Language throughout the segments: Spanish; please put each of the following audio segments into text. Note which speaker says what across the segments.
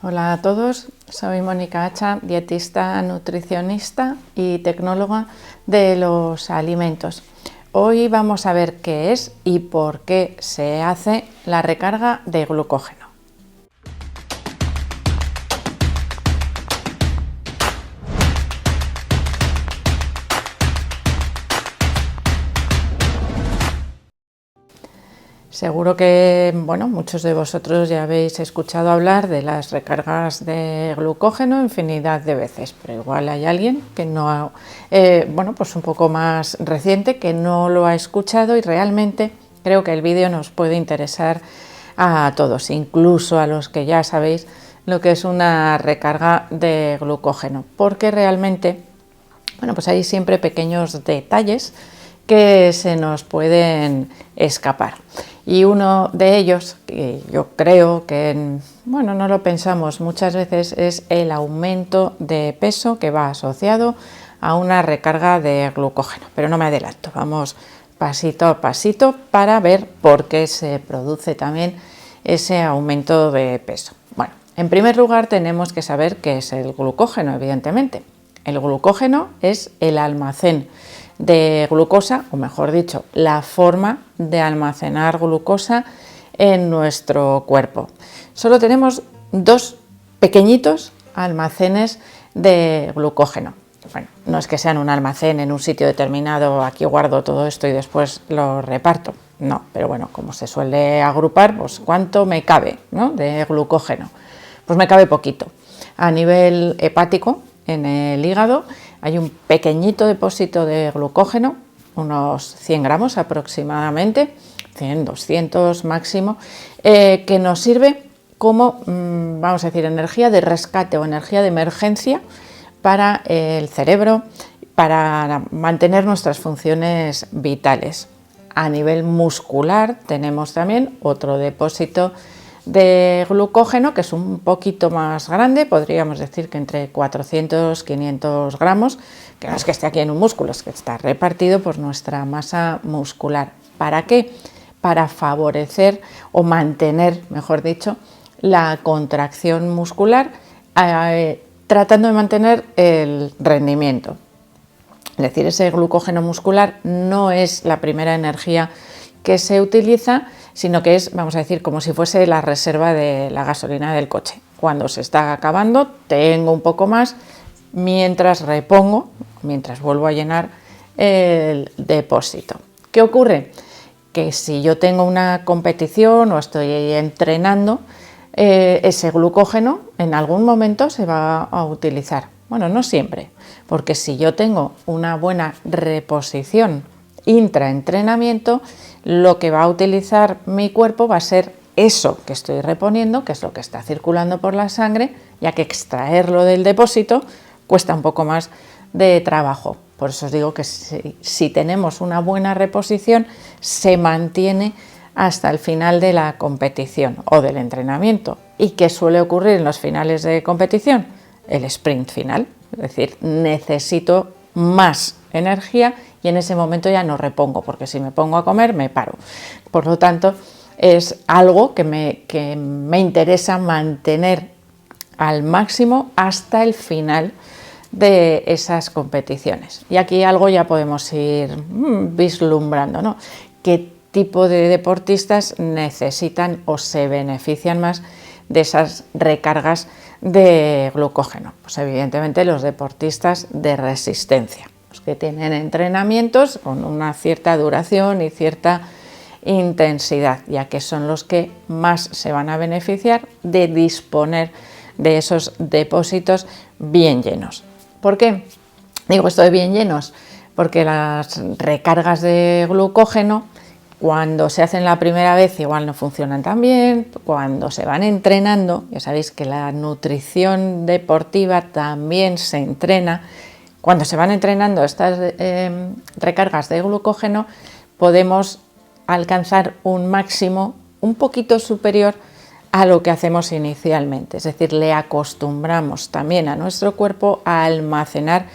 Speaker 1: Hola a todos, soy Mónica Hacha, dietista, nutricionista y tecnóloga de los alimentos. Hoy vamos a ver qué es y por qué se hace la recarga de glucógeno. Seguro que muchos de vosotros ya habéis escuchado hablar de las recargas de glucógeno infinidad de veces, pero igual hay alguien que no, pues un poco más reciente, que no lo ha escuchado, y realmente creo que el vídeo nos puede interesar a todos, incluso a los que ya sabéis lo que es una recarga de glucógeno, porque realmente pues hay siempre pequeños detalles que se nos pueden escapar. Y uno de ellos, que yo creo que no lo pensamos muchas veces, es el aumento de peso que va asociado a una recarga de glucógeno. Pero no me adelanto, vamos pasito a pasito para ver por qué se produce también ese aumento de peso. Bueno, en primer lugar tenemos que saber qué es el glucógeno, evidentemente. El glucógeno es el almacén de glucosa, o mejor dicho, la forma de almacenar glucosa en nuestro cuerpo. Solo tenemos dos pequeñitos almacenes de glucógeno. Bueno, no es que sean un almacén en un sitio determinado, aquí guardo todo esto y después lo reparto. No, pero bueno, como se suele agrupar, pues ¿cuánto me cabe, ¿no?, de glucógeno? Pues me cabe poquito. A nivel hepático, en el hígado, hay un pequeñito depósito de glucógeno, unos 100 gramos aproximadamente, 100, 200 máximo, que nos sirve como, vamos a decir, energía de rescate o energía de emergencia para el cerebro, para mantener nuestras funciones vitales. A nivel muscular tenemos también otro depósito de glucógeno que es un poquito más grande, podríamos decir que entre 400 y 500 gramos, que no es que esté aquí en un músculo, es que está repartido por nuestra masa muscular. ¿Para qué? Para favorecer o mantener, mejor dicho, la contracción muscular, tratando de mantener el rendimiento. Es decir, ese glucógeno muscular no es la primera energía que se utiliza, sino que es, vamos a decir, como si fuese la reserva de la gasolina del coche. Cuando se está acabando, tengo un poco más, mientras repongo, mientras vuelvo a llenar el depósito. ¿Qué ocurre? Que si yo tengo una competición o estoy entrenando, ese glucógeno en algún momento se va a utilizar. Bueno, no siempre, porque si yo tengo una buena reposición intraentrenamiento, lo que va a utilizar mi cuerpo va a ser eso que estoy reponiendo, que es lo que está circulando por la sangre, ya que extraerlo del depósito cuesta un poco más de trabajo. Por eso os digo que si tenemos una buena reposición, se mantiene hasta el final de la competición o del entrenamiento. ¿Y qué suele ocurrir en los finales de competición? El sprint final, es decir, necesito más energía y en ese momento ya no repongo, porque si me pongo a comer me paro. Por lo tanto, es algo que me interesa mantener al máximo hasta el final de esas competiciones. Y aquí algo ya podemos ir vislumbrando, ¿no? ¿Qué tipo de deportistas necesitan o se benefician más de esas recargas de glucógeno? Pues evidentemente los deportistas de resistencia, los que tienen entrenamientos con una cierta duración y cierta intensidad, ya que son los que más se van a beneficiar de disponer de esos depósitos bien llenos. ¿Por qué digo esto de bien llenos? Porque las recargas de glucógeno, cuando se hacen la primera vez, igual no funcionan tan bien. Cuando se van entrenando, ya sabéis que la nutrición deportiva también se entrena. Cuando se van entrenando estas recargas de glucógeno, podemos alcanzar un máximo un poquito superior a lo que hacemos inicialmente. Es decir, le acostumbramos también a nuestro cuerpo a almacenar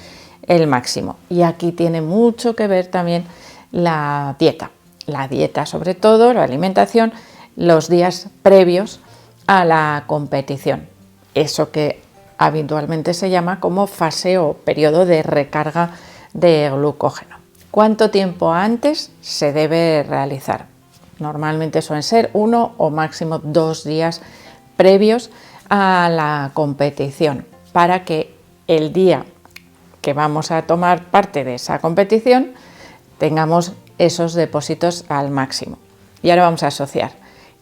Speaker 1: el máximo. Y aquí tiene mucho que ver también la dieta. La dieta, sobre todo, la alimentación, los días previos a la competición. eso que habitualmente se llama como fase o periodo de recarga de glucógeno. ¿Cuánto tiempo antes se debe realizar? Normalmente suelen ser 1 o máximo 2 días previos a la competición, para que el día que vamos a tomar parte de esa competición tengamos esos depósitos al máximo. Y ahora vamos a asociar.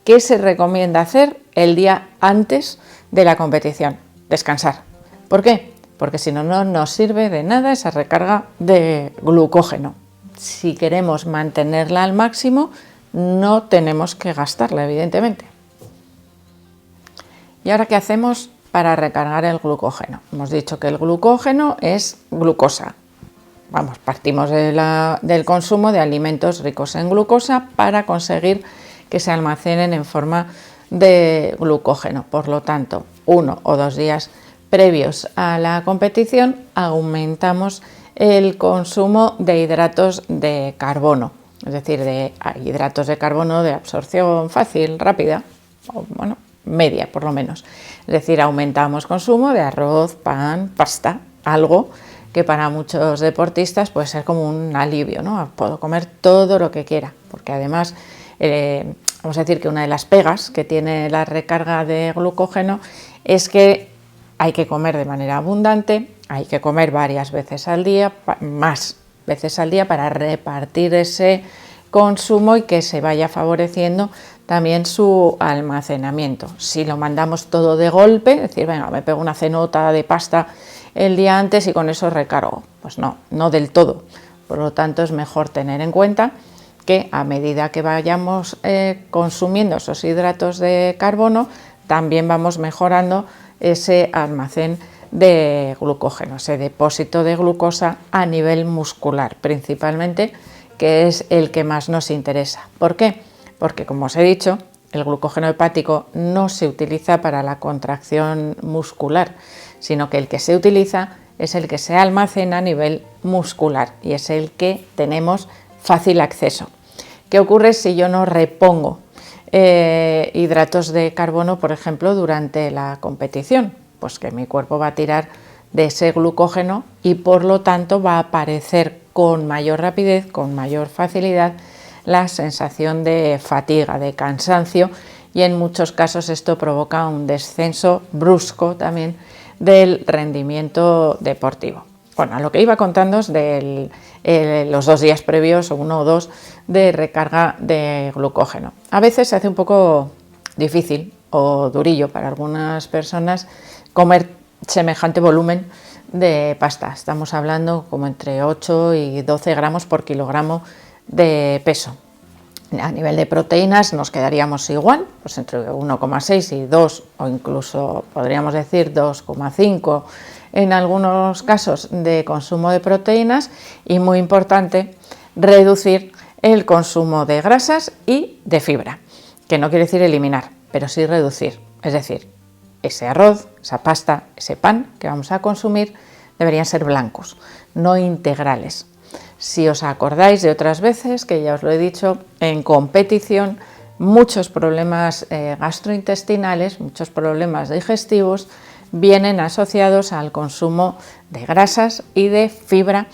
Speaker 1: ¿Qué se recomienda hacer el día antes de la competición? Descansar. ¿Por qué? Porque si no, no nos sirve de nada esa recarga de glucógeno. Si queremos mantenerla al máximo, no tenemos que gastarla, evidentemente. ¿Y ahora qué hacemos para recargar el glucógeno? Hemos dicho que el glucógeno es glucosa. Vamos, partimos del consumo de alimentos ricos en glucosa para conseguir que se almacenen en forma de glucógeno. Por lo tanto, 1 o 2 días previos a la competición aumentamos el consumo de hidratos de carbono, es decir, de hidratos de carbono de absorción fácil, rápida, o bueno, media por lo menos. Es decir, aumentamos consumo de arroz, pan, pasta, algo que para muchos deportistas puede ser como un alivio, ¿no? Puedo comer todo lo que quiera, porque además vamos a decir que una de las pegas que tiene la recarga de glucógeno es que hay que comer de manera abundante, hay que comer varias veces al día, más veces al día, para repartir ese consumo y que se vaya favoreciendo también su almacenamiento. Si lo mandamos todo de golpe, es decir, venga, me pego una cenota de pasta el día antes y con eso recargo, pues no del todo. Por lo tanto, es mejor tener en cuenta que a medida que vayamos consumiendo esos hidratos de carbono, también vamos mejorando ese almacén de glucógeno, ese depósito de glucosa a nivel muscular, principalmente, que es el que más nos interesa. ¿Por qué? Porque, como os he dicho, el glucógeno hepático no se utiliza para la contracción muscular, sino que el que se utiliza es el que se almacena a nivel muscular y es el que tenemos fácil acceso. ¿Qué ocurre si yo no repongo hidratos de carbono, por ejemplo, durante la competición? Pues que mi cuerpo va a tirar de ese glucógeno y por lo tanto va a aparecer con mayor rapidez, con mayor facilidad, la sensación de fatiga, de cansancio, y en muchos casos esto provoca un descenso brusco también del rendimiento deportivo. Bueno, a lo que iba contando es de los 2 días previos, o 1 o 2, de recarga de glucógeno. A veces se hace un poco difícil o durillo para algunas personas comer semejante volumen de pasta. Estamos hablando como entre 8 y 12 gramos por kilogramo de peso. A nivel de proteínas nos quedaríamos igual, pues entre 1,6 y 2, o incluso podríamos decir 2,5 en algunos casos de consumo de proteínas, y muy importante, reducir el consumo de grasas y de fibra, que no quiere decir eliminar, pero sí reducir. Es decir, ese arroz, esa pasta, ese pan que vamos a consumir deberían ser blancos, no integrales. Si os acordáis de otras veces, que ya os lo he dicho, en competición muchos problemas gastrointestinales, muchos problemas digestivos vienen asociados al consumo de grasas y de fibra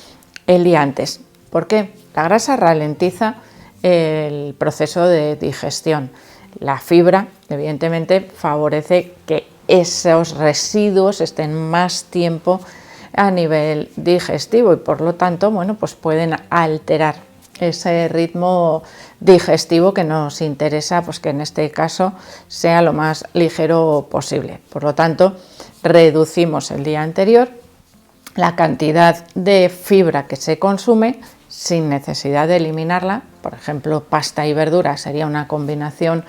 Speaker 1: el día antes. ¿Por qué? La grasa ralentiza el proceso de digestión. La fibra, evidentemente, favorece que esos residuos estén más tiempo a nivel digestivo y por lo tanto, bueno, pues pueden alterar ese ritmo digestivo que nos interesa, pues que en este caso sea lo más ligero posible. Por lo tanto, reducimos el día anterior la cantidad de fibra que se consume sin necesidad de eliminarla. Por ejemplo, pasta y verdura sería una combinación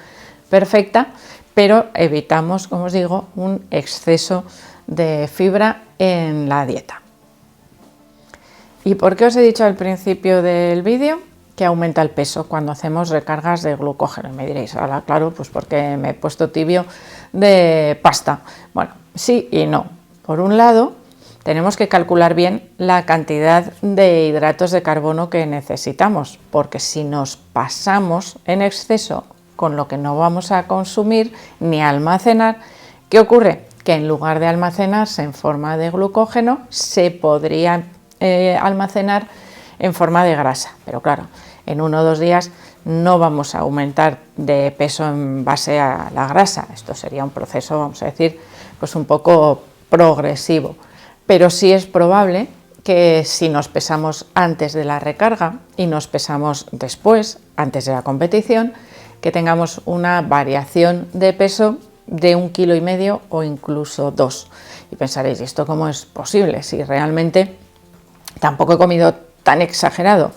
Speaker 1: perfecta, pero evitamos, como os digo, un exceso de fibra en la dieta. ¿Y por qué os he dicho al principio del vídeo que aumenta el peso cuando hacemos recargas de glucógeno? Y me diréis, ahora claro, pues porque me he puesto tibio de pasta. Bueno, sí y no. Por un lado, tenemos que calcular bien la cantidad de hidratos de carbono que necesitamos, porque si nos pasamos en exceso con lo que no vamos a consumir ni a almacenar, ¿qué ocurre? que en lugar de almacenarse en forma de glucógeno, se podría almacenar en forma de grasa. Pero claro, en 1 o 2 días no vamos a aumentar de peso en base a la grasa. Esto sería un proceso, vamos a decir, pues un poco progresivo. Pero sí es probable que si nos pesamos antes de la recarga y nos pesamos después, antes de la competición, que tengamos una variación de peso de 1,5 kg o incluso 2. Y pensaréis, ¿y esto cómo es posible? Si realmente tampoco he comido tan exagerado.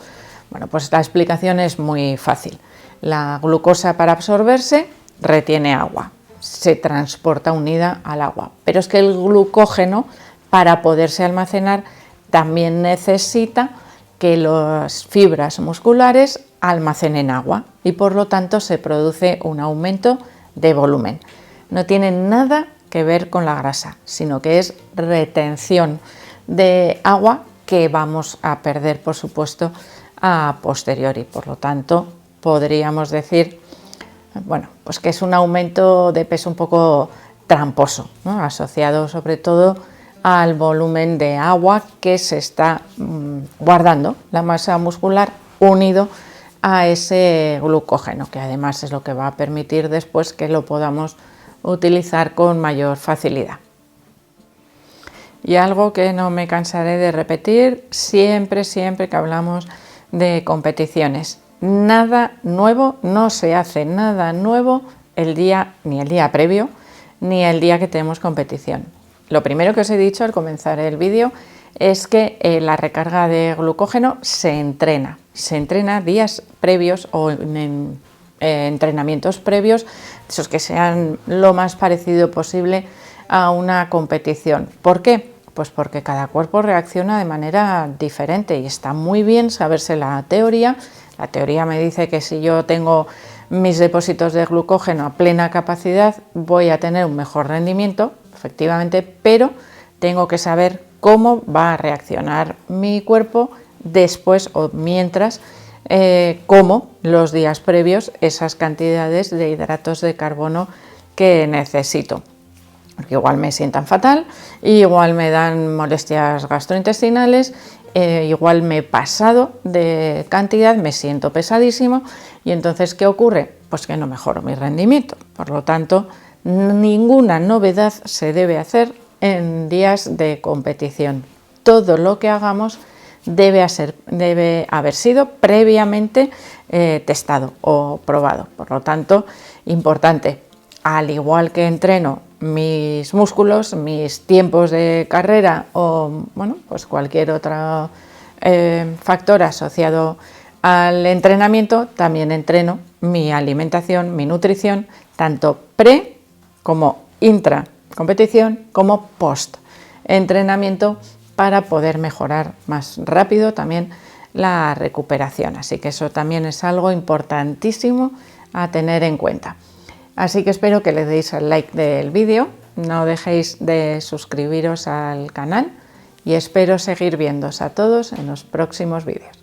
Speaker 1: Bueno, pues la explicación es muy fácil. La glucosa, para absorberse, retiene agua, se transporta unida al agua. Pero es que el glucógeno, para poderse almacenar, también necesita que las fibras musculares almacenen agua y por lo tanto se produce un aumento de volumen. No tiene nada que ver con la grasa, sino que es retención de agua que vamos a perder, por supuesto, a posteriori. Por lo tanto, podríamos decir, bueno, pues que es un aumento de peso un poco tramposo, ¿no? Asociado sobre todo al volumen de agua que se está guardando la masa muscular unido a ese glucógeno, que además es lo que va a permitir después que lo podamos utilizar con mayor facilidad. Y algo que no me cansaré de repetir siempre que hablamos de competiciones: nada nuevo, no se hace nada nuevo ni el día previo ni el día que tenemos competición. Lo primero que os he dicho al comenzar el vídeo es que la recarga de glucógeno se entrena días previos o en entrenamientos previos, esos que sean lo más parecido posible a una competición. ¿Por qué? Pues porque cada cuerpo reacciona de manera diferente y está muy bien saberse la teoría. La teoría me dice que si yo tengo mis depósitos de glucógeno a plena capacidad voy a tener un mejor rendimiento, efectivamente, pero tengo que saber cómo va a reaccionar mi cuerpo después o mientras como los días previos esas cantidades de hidratos de carbono que necesito. Porque igual me sientan fatal, igual me dan molestias gastrointestinales, igual me he pasado de cantidad, me siento pesadísimo y entonces ¿qué ocurre? Pues que no mejoro mi rendimiento. Por lo tanto, ninguna novedad se debe hacer en días de competición. Todo lo que hagamos debe haber sido previamente testado o probado. Por lo tanto, importante, al igual que entreno mis músculos, mis tiempos de carrera o bueno, pues cualquier otro factor asociado al entrenamiento, también entreno mi alimentación, mi nutrición, tanto pre como intra competición como post entrenamiento, para poder mejorar más rápido también la recuperación. Así que eso también es algo importantísimo a tener en cuenta. Así que espero que le deis al like del vídeo, no dejéis de suscribiros al canal y espero seguir viéndoos a todos en los próximos vídeos.